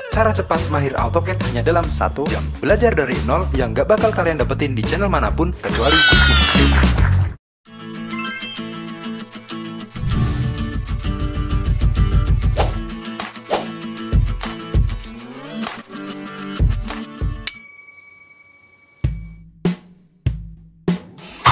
Cara cepat mahir AutoCAD hanya dalam 1 jam. Belajar dari nol yang gak bakal kalian dapetin di channel manapun kecuali di sini.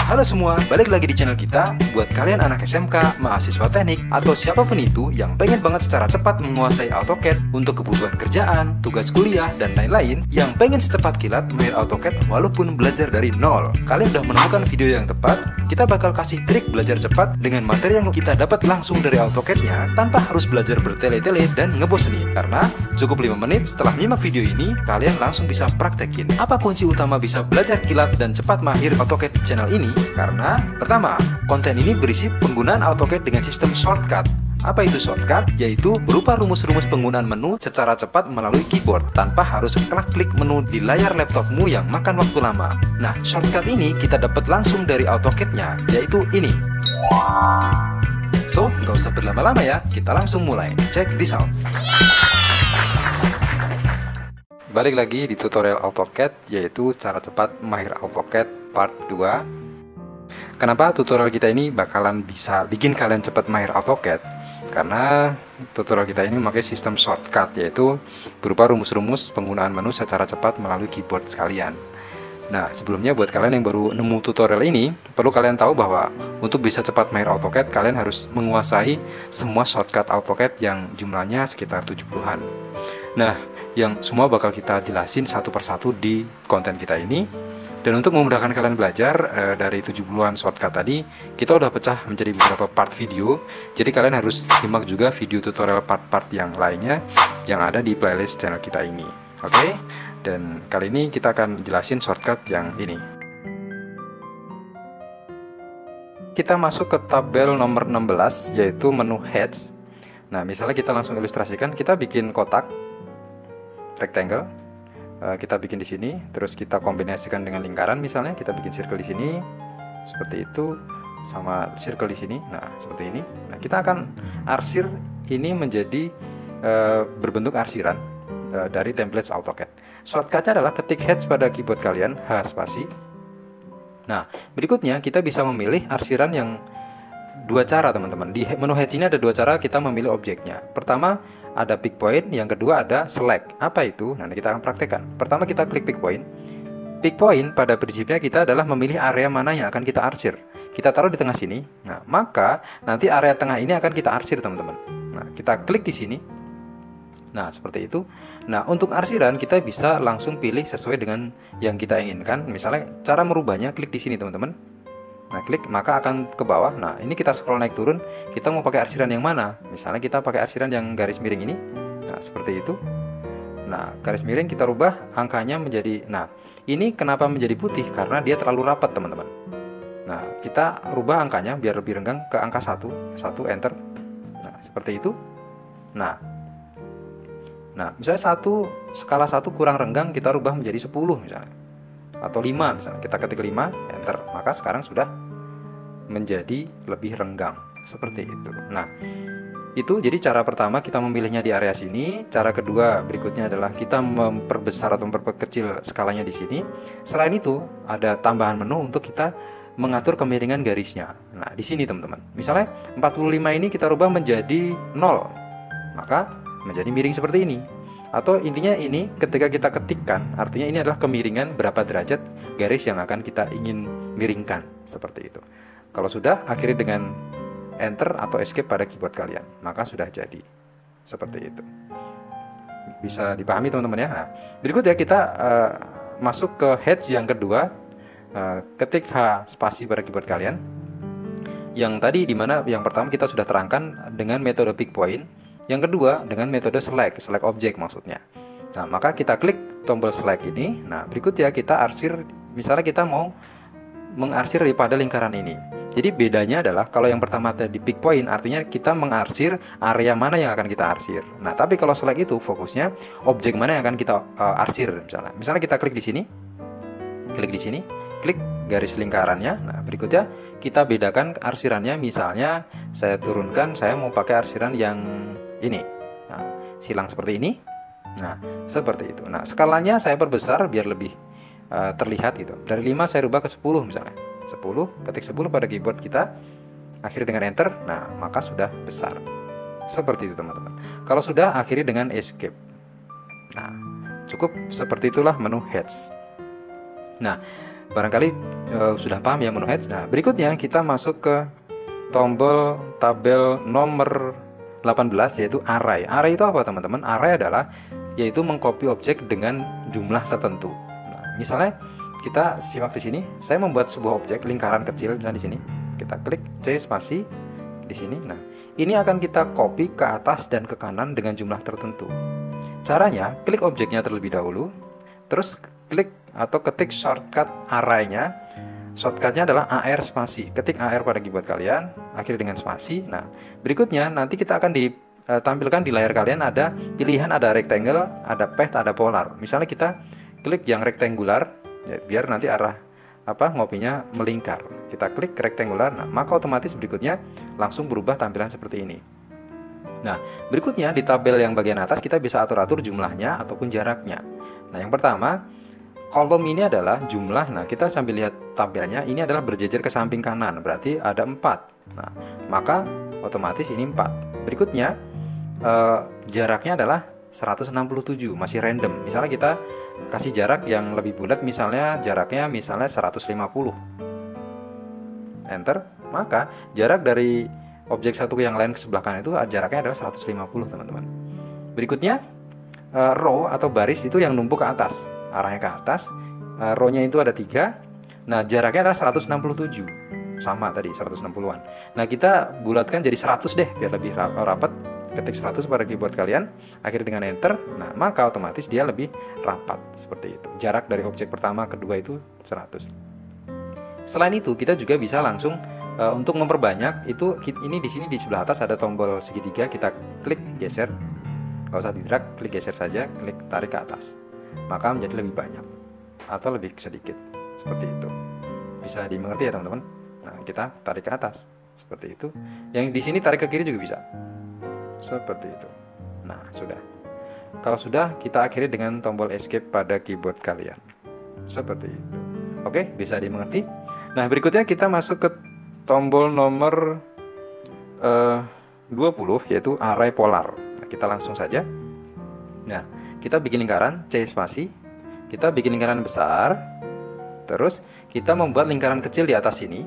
Halo semua, balik lagi di channel kita. Buat kalian anak SMK, mahasiswa teknik, atau siapapun itu yang pengen banget secara cepat menguasai AutoCAD untuk kebutuhan kerjaan, tugas kuliah, dan lain-lain, yang pengen secepat kilat mahir AutoCAD walaupun belajar dari nol. Kalian udah menemukan video yang tepat. Kita bakal kasih trik belajar cepat dengan materi yang kita dapat langsung dari AutoCAD-nya tanpa harus belajar bertele-tele dan ngebosenin. Karena cukup 5 menit setelah nyimak video ini, kalian langsung bisa praktekin. Apa kunci utama bisa belajar kilat dan cepat mahir AutoCAD di channel ini? Karena pertama, konten ini berisi penggunaan AutoCAD dengan sistem shortcut. Apa itu shortcut? Yaitu berupa rumus-rumus penggunaan menu secara cepat melalui keyboard tanpa harus klik menu di layar laptopmu yang makan waktu lama. Nah, shortcut ini kita dapat langsung dari AutoCAD-nya, yaitu ini. So, nggak usah berlama-lama ya, kita langsung mulai. Check this out. Balik lagi di tutorial AutoCAD, yaitu cara cepat mahir AutoCAD part 2. Kenapa tutorial kita ini bakalan bisa bikin kalian cepat mahir AutoCAD? Karena tutorial kita ini memakai sistem shortcut, yaitu berupa rumus-rumus penggunaan menu secara cepat melalui keyboard sekalian. Nah, sebelumnya buat kalian yang baru nemu tutorial ini, perlu kalian tahu bahwa untuk bisa cepat mahir AutoCAD, kalian harus menguasai semua shortcut AutoCAD yang jumlahnya sekitar 70-an. Nah, yang semua bakal kita jelasin satu persatu di konten kita ini. Dan untuk memudahkan kalian belajar dari 70-an shortcut tadi, kita udah pecah menjadi beberapa part video. Jadi kalian harus simak juga video tutorial part-part yang lainnya yang ada di playlist channel kita ini. Oke? Dan kali ini kita akan jelasin shortcut yang ini. Kita masuk ke tabel nomor 16, yaitu menu Heads. Nah, misalnya kita langsung ilustrasikan, kita bikin kotak rectangle. Kita bikin di sini, terus kita kombinasikan dengan lingkaran. Misalnya kita bikin circle di sini seperti itu, sama circle di sini. Nah, seperti ini. Nah, kita akan arsir ini menjadi berbentuk arsiran dari template AutoCAD. Shortcutnya adalah ketik heads pada keyboard kalian, H spasi. Nah, berikutnya kita bisa memilih arsiran yang dua cara, teman-teman. Di menu heads ini ada dua cara kita memilih objeknya. Pertama, ada pick point, yang kedua ada select. Apa itu? Nanti kita akan praktekkan. Pertama kita klik pick point. Pick point pada prinsipnya kita adalah memilih area mana yang akan kita arsir. Kita taruh di tengah sini. Nah, maka nanti area tengah ini akan kita arsir, teman-teman. Nah, kita klik di sini. Nah, seperti itu. Nah, untuk arsiran kita bisa langsung pilih sesuai dengan yang kita inginkan. Misalnya cara merubahnya, klik di sini, teman-teman. Nah, klik maka akan ke bawah. Nah, ini kita scroll naik turun. Kita mau pakai arsiran yang mana? Misalnya kita pakai arsiran yang garis miring ini. Nah, seperti itu. Nah, garis miring kita rubah angkanya menjadi. Nah, ini kenapa menjadi putih? Karena dia terlalu rapat, teman-teman. Nah, kita rubah angkanya biar lebih renggang ke angka 1. 1 enter. Nah, seperti itu. Nah, misalnya skala 1 kurang renggang, kita rubah menjadi 10 misalnya. Atau 5 misalnya, kita ketik 5 enter, maka sekarang sudah menjadi lebih renggang seperti itu. Nah, itu jadi cara pertama kita memilihnya di area sini. Cara kedua berikutnya adalah kita memperbesar atau memperkecil skalanya di sini. Selain itu ada tambahan menu untuk kita mengatur kemiringan garisnya. Nah, di sini teman-teman, misalnya 45 ini kita rubah menjadi 0, maka menjadi miring seperti ini. Atau intinya ini ketika kita ketikkan, artinya ini adalah kemiringan berapa derajat garis yang akan kita ingin miringkan, seperti itu. Kalau sudah, akhiri dengan enter atau escape pada keyboard kalian, maka sudah jadi seperti itu. Bisa dipahami teman-teman ya. Nah, berikut ya kita masuk ke heads yang kedua. Ketik H spasi pada keyboard kalian. Yang tadi dimana yang pertama kita sudah terangkan dengan metode pick point. Yang kedua dengan metode select object maksudnya. Nah, maka kita klik tombol select ini. Nah, berikut ya kita arsir, misalnya kita mau mengarsir daripada lingkaran ini. Jadi bedanya adalah kalau yang pertama tadi pick point artinya kita mengarsir area mana yang akan kita arsir. Nah, tapi kalau select itu fokusnya objek mana yang akan kita arsir misalnya. Misalnya kita klik di sini. Klik di sini, klik garis lingkarannya. Nah, berikutnya kita bedakan arsirannya. Misalnya saya turunkan, saya mau pakai arsiran yang ini. Nah, silang seperti ini. Nah, seperti itu. Nah, skalanya saya perbesar biar lebih terlihat gitu. Dari 5 saya rubah ke 10 misalnya. 10, ketik 10 pada keyboard kita, akhiri dengan enter. Nah, maka sudah besar. Seperti itu teman-teman. Kalau sudah, akhiri dengan escape. Nah, cukup seperti itulah menu heads. Nah, barangkali sudah paham ya menu heads. Nah, berikutnya kita masuk ke tombol tabel nomor 18 yaitu array. Array itu apa teman-teman? Array adalah yaitu mengcopy objek dengan jumlah tertentu. Nah, misalnya kita simak di sini, saya membuat sebuah objek lingkaran kecil misalnya di sini. Kita klik C spasi di sini. Nah, ini akan kita copy ke atas dan ke kanan dengan jumlah tertentu. Caranya, klik objeknya terlebih dahulu, terus klik atau ketik shortcut array-nya. Shortcutnya adalah AR spasi. Ketik AR pada keyboard kalian, akhiri dengan spasi. Nah, berikutnya nanti kita akan ditampilkan di layar kalian ada pilihan, ada rectangle, ada path, ada polar. Misalnya kita klik yang rectangular, ya, biar nanti arah ngopinya melingkar. Kita klik rectangular, nah maka otomatis berikutnya langsung berubah tampilan seperti ini. Nah, berikutnya di tabel yang bagian atas kita bisa atur-atur jumlahnya ataupun jaraknya. Nah, yang pertama, kolom ini adalah jumlah. Nah, kita sambil lihat tabelnya, ini adalah berjejer ke samping kanan, berarti ada 4. Nah, maka otomatis ini 4. Berikutnya, jaraknya adalah 167, masih random. Misalnya kita kasih jarak yang lebih bulat, misalnya jaraknya 150. Enter, maka jarak dari objek satu yang lain ke sebelah kanan itu jaraknya adalah 150, teman-teman. Berikutnya, row atau baris itu yang numpuk ke atas, arahnya ke atas. Row-nya itu ada 3. Nah, jaraknya adalah 167. Sama tadi 160-an. Nah, kita bulatkan jadi 100 deh biar lebih rapat. Ketik 100 pada keyboard kalian, akhiri dengan enter. Nah, maka otomatis dia lebih rapat seperti itu. Jarak dari objek pertama kedua itu 100. Selain itu, kita juga bisa langsung untuk memperbanyak itu, ini di sini di sebelah atas ada tombol segitiga, kita klik geser. Nggak usah di-drag, klik geser saja, klik tarik ke atas. Maka menjadi lebih banyak atau lebih sedikit. Seperti itu. Bisa dimengerti ya, teman-teman? Nah, kita tarik ke atas seperti itu. Yang di sini tarik ke kiri juga bisa. Seperti itu. Nah, sudah. Kalau sudah, kita akhiri dengan tombol escape pada keyboard kalian. Seperti itu. Oke, bisa dimengerti? Nah, berikutnya kita masuk ke tombol nomor 20 yaitu array polar. Nah, kita langsung saja. Nah, kita bikin lingkaran C spasi. Kita bikin lingkaran besar. Terus kita membuat lingkaran kecil di atas sini.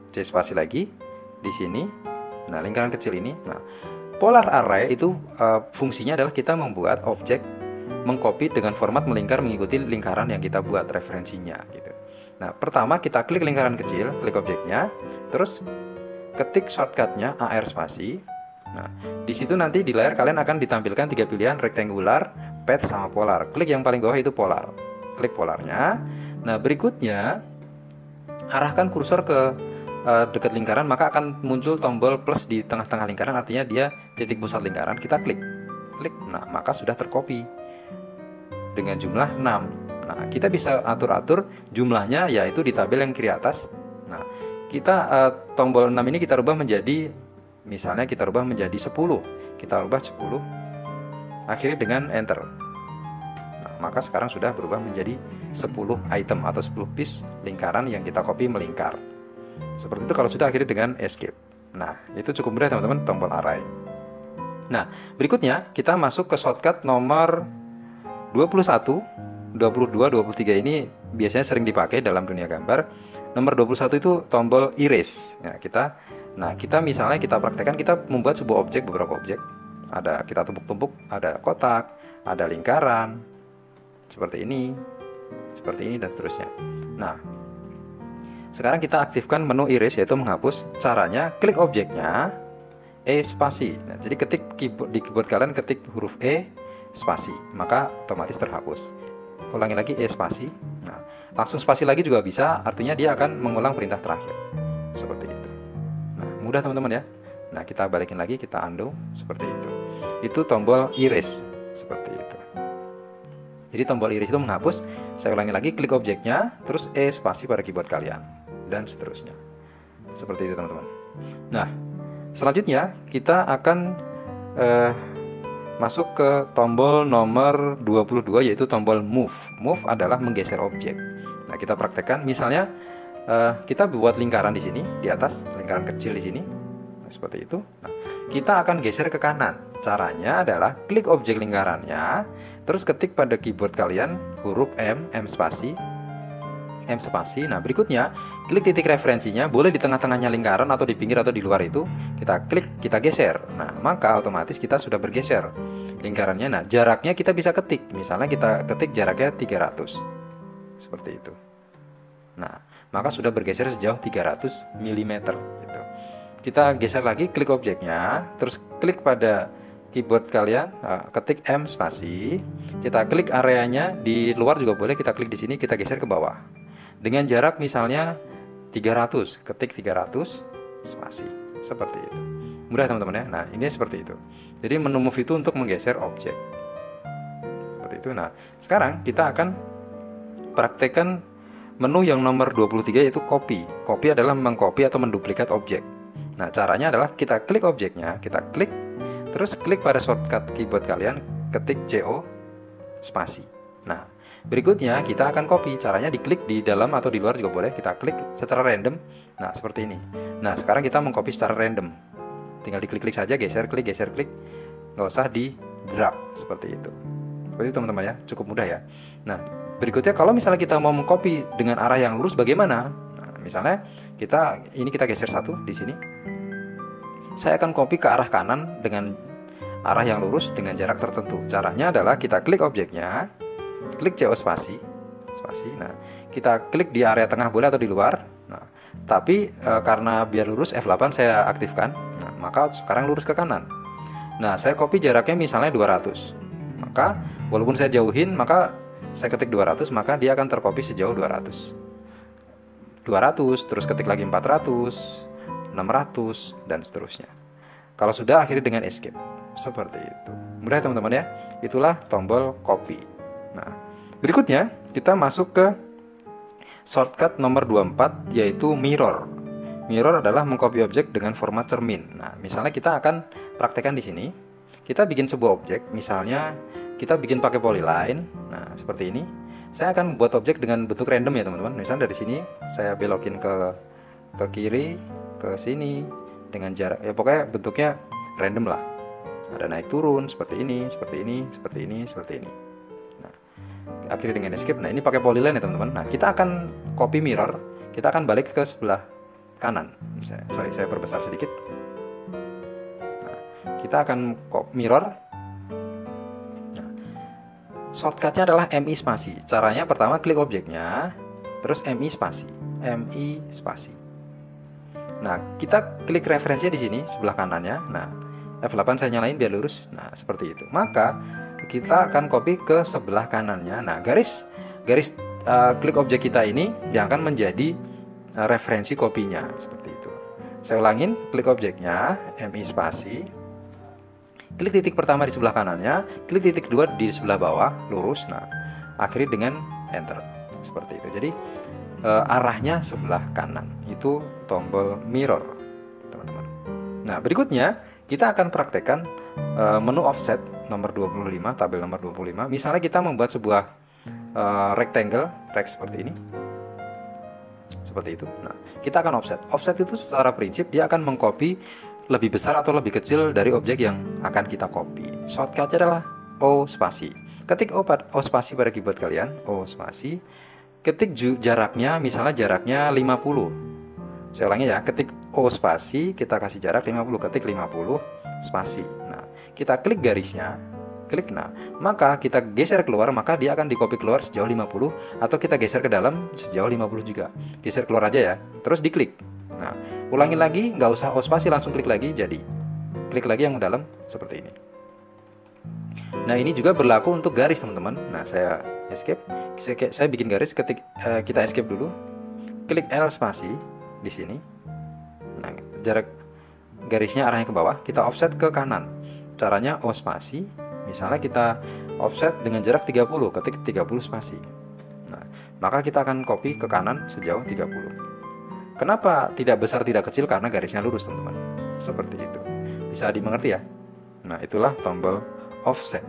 C spasi lagi di sini. Nah, lingkaran kecil ini. Nah, polar array itu fungsinya adalah kita membuat objek mengcopy dengan format melingkar mengikuti lingkaran yang kita buat referensinya gitu. Nah, pertama kita klik lingkaran kecil, klik objeknya, terus ketik shortcutnya AR spasi. Nah, di situ nanti di layar kalian akan ditampilkan 3 pilihan, rectangular, path, sama polar. Klik yang paling bawah itu polar. Klik polarnya. Nah, berikutnya arahkan kursor ke dekat lingkaran, maka akan muncul tombol plus di tengah-tengah lingkaran, artinya dia titik pusat lingkaran. Kita klik. Nah, maka sudah tercopy dengan jumlah 6. Nah, kita bisa atur-atur jumlahnya yaitu di tabel yang kiri atas. Nah, kita tombol 6 ini kita rubah menjadi, misalnya kita rubah menjadi 10. Kita rubah 10. Akhiri dengan enter. Nah, maka sekarang sudah berubah menjadi 10 item atau 10 piece lingkaran yang kita copy melingkar. Seperti itu kalau sudah akhiri dengan escape. Nah, itu cukup mudah teman-teman, tombol array. Nah, berikutnya kita masuk ke shortcut nomor 21, 22, 23 ini biasanya sering dipakai dalam dunia gambar. Nomor 21 itu tombol erase. Nah, kita misalnya kita praktekkan, kita membuat sebuah objek, beberapa objek. Ada, kita tumpuk-tumpuk, ada kotak, ada lingkaran, seperti ini, dan seterusnya. Nah, sekarang kita aktifkan menu erase yaitu menghapus. Caranya klik objeknya, E spasi. Nah, jadi ketik di keyboard kalian ketik huruf E spasi, maka otomatis terhapus. Ulangi lagi E spasi. Nah, langsung spasi lagi juga bisa, artinya dia akan mengulang perintah terakhir. Seperti itu. Nah, mudah teman-teman ya. Nah, kita balikin lagi, kita undo seperti itu. Itu tombol erase seperti itu. Jadi tombol erase itu menghapus. Saya ulangi lagi, klik objeknya, terus E spasi pada keyboard kalian, dan seterusnya. Seperti itu teman-teman. Nah, selanjutnya kita akan masuk ke tombol nomor 22, yaitu tombol move. Move adalah menggeser objek. Nah, kita praktekkan. Misalnya kita buat lingkaran di sini, di atas, lingkaran kecil di sini. Nah, seperti itu. Nah, kita akan geser ke kanan. Caranya adalah klik objek lingkarannya, terus ketik pada keyboard kalian huruf M spasi. Nah, berikutnya klik titik referensinya, boleh di tengah-tengahnya lingkaran atau di pinggir atau di luar itu. Kita klik, kita geser. Nah, maka otomatis kita sudah bergeser lingkarannya. Nah, jaraknya kita bisa ketik. Misalnya kita ketik jaraknya 300. Seperti itu. Nah, maka sudah bergeser sejauh 300 mm gitu. Kita geser lagi, klik objeknya, terus klik pada keyboard kalian, ketik M spasi. Kita klik areanya, di luar juga boleh, kita klik di sini, kita geser ke bawah. Dengan jarak misalnya 300, ketik 300 spasi. Seperti itu. Mudah teman-teman ya. Nah, ini seperti itu. Jadi menu move itu untuk menggeser objek. Seperti itu. Nah, sekarang kita akan praktekkan menu yang nomor 23, yaitu copy. Copy adalah mengcopy atau menduplikat objek. Nah, caranya adalah kita klik objeknya, kita klik, terus klik pada shortcut keyboard kalian, ketik CO spasi. Nah, berikutnya kita akan copy. Caranya diklik di dalam atau di luar juga boleh. Kita klik secara random. Nah, seperti ini. Nah, sekarang kita mengcopy secara random. Tinggal diklik-klik saja, geser klik. Nggak usah di drag seperti itu. Seperti itu teman-teman ya. Cukup mudah ya. Nah, berikutnya kalau misalnya kita mau mengcopy dengan arah yang lurus bagaimana? Nah, misalnya kita geser satu di sini. Saya akan copy ke arah kanan dengan arah yang lurus dengan jarak tertentu. Caranya adalah kita klik objeknya, klik CO spasi. Nah, kita klik di area tengah boleh atau di luar. Nah, tapi karena biar lurus F8 saya aktifkan. Nah, maka sekarang lurus ke kanan. Nah, saya copy jaraknya misalnya 200. Maka walaupun saya jauhin, maka saya ketik 200, maka dia akan tercopy sejauh 200. Terus ketik lagi 400, 600 dan seterusnya. Kalau sudah, akhiri dengan escape. Seperti itu. Mudah teman-teman ya. Itulah tombol copy. Nah, berikutnya kita masuk ke shortcut nomor 24, yaitu mirror. Mirror adalah mengcopy objek dengan format cermin. Nah, misalnya kita akan praktekkan di sini. Kita bikin sebuah objek, misalnya kita bikin pakai polyline. Nah, seperti ini. Saya akan buat objek dengan bentuk random ya teman-teman. Misalnya dari sini saya belokin ke kiri, ke sini dengan jarak, ya pokoknya bentuknya random lah. Ada naik turun seperti ini, seperti ini, seperti ini, seperti ini. Nah, akhirnya dengan escape. Nah, ini pakai polyline ya teman-teman. Nah, kita akan copy mirror, kita akan balik ke sebelah kanan. Saya perbesar sedikit. Nah, kita akan copy mirror. Nah, shortcutnya adalah MI spasi. Caranya pertama klik objeknya, terus MI spasi. Nah, kita klik referensinya di sini sebelah kanannya. Nah, F8 saya nyalain biar lurus. Nah, seperti itu. Maka kita akan copy ke sebelah kanannya. Nah, garis klik objek kita ini yang akan menjadi referensi kopinya seperti itu. Saya ulangin, klik objeknya, MI spasi. Klik titik pertama di sebelah kanannya, klik titik kedua di sebelah bawah, lurus. Nah, akhiri dengan enter. Seperti itu. Jadi arahnya sebelah kanan. Itu tombol mirror, teman-teman. Nah, berikutnya kita akan praktekkan menu offset nomor 25, tabel nomor 25. Misalnya kita membuat sebuah rectangle seperti ini. Seperti itu. Nah, kita akan offset. Offset itu secara prinsip dia akan mengcopy lebih besar atau lebih kecil dari objek yang akan kita copy. Shortcutnya adalah O spasi. Ketik O spasi pada keyboard kalian, O spasi. Ketik jaraknya, misalnya jaraknya 50. Saya ulangi ya, ketik O spasi, kita kasih jarak 50, ketik 50 spasi. Nah, kita klik garisnya, klik. Nah, maka kita geser keluar, maka dia akan di-copy keluar sejauh 50, atau kita geser ke dalam sejauh 50 juga. Geser keluar aja ya, terus diklik. Nah, ulangi lagi, nggak usah O spasi, langsung klik lagi, jadi klik lagi yang dalam seperti ini. Nah, ini juga berlaku untuk garis teman-teman. Nah, saya escape, saya bikin garis, kita escape dulu, klik L spasi di sini. Nah, jarak garisnya arahnya ke bawah, kita offset ke kanan. Caranya O spasi. Misalnya kita offset dengan jarak 30, ketik 30 spasi. Nah, maka kita akan copy ke kanan sejauh 30. Kenapa tidak besar tidak kecil? Karena garisnya lurus teman-teman. Seperti itu. Bisa dimengerti ya? Nah, itulah tombol offset.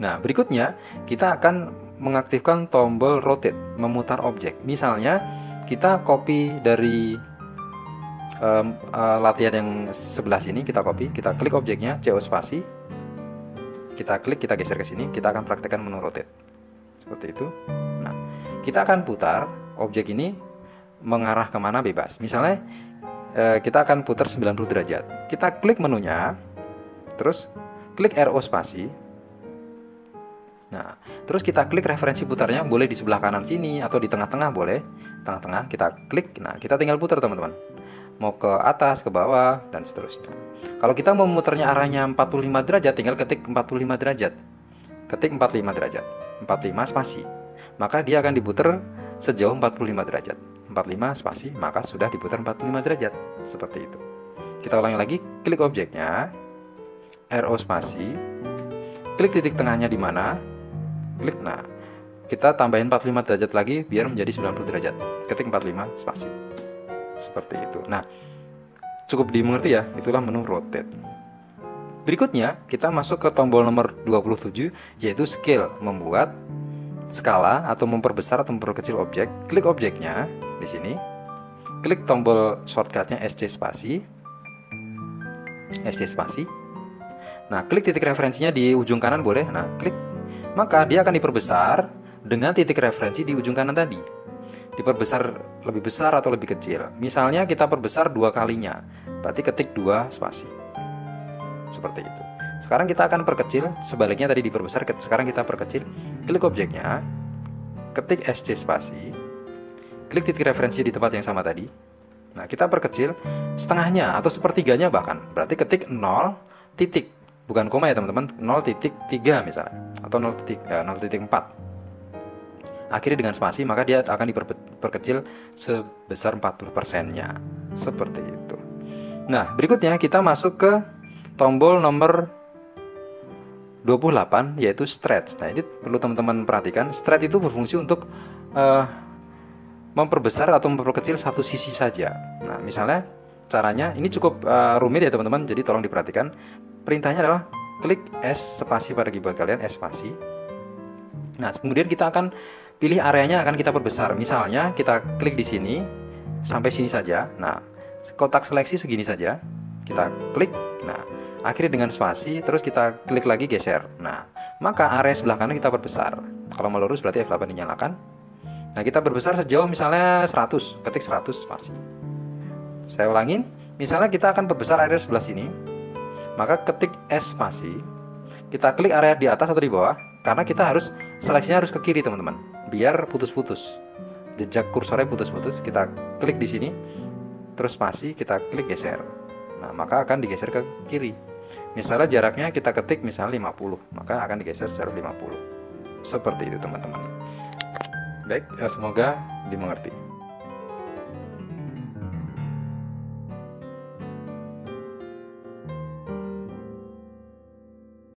Nah, berikutnya kita akan mengaktifkan tombol rotate, memutar objek. Misalnya kita copy dari latihan yang sebelah sini, kita copy, kita klik objeknya, CO spasi, kita klik, kita geser ke sini, kita akan praktekkan menu rotate seperti itu. Nah, kita akan putar objek ini mengarah kemana bebas. Misalnya kita akan putar 90 derajat, kita klik menunya, terus klik RO spasi. Nah, terus kita klik referensi putarnya, boleh di sebelah kanan sini atau di tengah-tengah, boleh tengah-tengah, kita klik. Nah, kita tinggal putar teman-teman, mau ke atas, ke bawah, dan seterusnya. Kalau kita mau memutarnya arahnya 45 derajat, tinggal ketik 45 derajat, ketik 45 derajat, 45 spasi, maka dia akan diputar sejauh 45 derajat. 45 spasi, maka sudah diputar 45 derajat, seperti itu. Kita ulangi lagi, klik objeknya, RO spasi, klik titik tengahnya di mana, klik. Nah, kita tambahin 45 derajat lagi biar menjadi 90 derajat, ketik 45 spasi, seperti itu. Nah, cukup dimengerti ya, itulah menu rotate. Berikutnya kita masuk ke tombol nomor 27, yaitu scale, membuat skala atau memperbesar atau memperkecil objek. Klik objeknya di sini, klik tombol shortcutnya SC spasi, SC spasi. Nah, klik titik referensinya di ujung kanan boleh. Nah, klik, maka dia akan diperbesar dengan titik referensi di ujung kanan tadi. Diperbesar lebih besar atau lebih kecil. Misalnya kita perbesar 2 kalinya, berarti ketik 2 spasi, seperti itu. Sekarang kita akan perkecil, sebaliknya tadi diperbesar, sekarang kita perkecil. Klik objeknya, ketik SC spasi, klik titik referensi di tempat yang sama tadi. Nah, kita perkecil setengahnya atau sepertiganya bahkan, berarti ketik 0 titik, bukan koma ya teman-teman, 0.3 misalnya, atau 0.4. Akhirnya dengan spasi, maka dia akan diperkecil sebesar 40%-nya, seperti itu. Nah, berikutnya kita masuk ke tombol nomor 28, yaitu stretch. Nah, ini perlu teman-teman perhatikan. Stretch itu berfungsi untuk memperbesar atau memperkecil satu sisi saja. Nah, misalnya caranya ini cukup rumit ya teman-teman, jadi tolong diperhatikan. Perintahnya adalah klik S spasi pada keyboard kalian, S spasi. Nah, kemudian kita akan pilih areanya, akan kita perbesar. Misalnya kita klik di sini sampai sini saja. Nah, kotak seleksi segini saja. Kita klik. Nah, akhirnya dengan spasi, terus kita klik lagi, geser. Nah, maka area sebelah kanan kita perbesar. Kalau mau lurus berarti F8 dinyalakan. Nah, kita perbesar sejauh misalnya 100, ketik 100 spasi. Saya ulangin, misalnya kita akan perbesar area sebelah sini, maka ketik S spasi. Kita klik area di atas atau di bawah, karena kita harus seleksinya harus ke kiri teman-teman, biar putus-putus, jejak kursornya putus-putus. Kita klik di sini, terus spasi, kita klik geser. Nah, maka akan digeser ke kiri. Misalnya jaraknya kita ketik misalnya 50, maka akan digeser secara 50. Seperti itu teman-teman. Baik, semoga dimengerti.